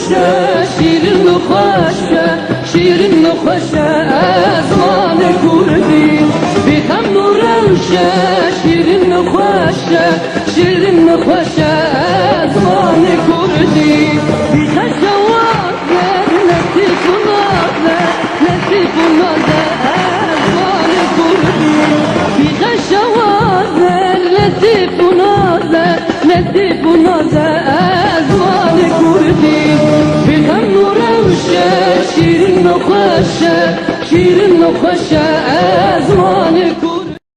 روشه شیرین و خوشه شیرین و خوشه زمان کردی بیخم و روشه شیرین و خوشه شیرین و خوشه زمان کردی بیخم جوازه لطیف و نازه لطیف و نازه زمان کردی بیخم جوازه لطیف و نازه لطیف و نازه زمان کردی بیخم و روشه شیرین و خوشه شیرین و خوشه زمان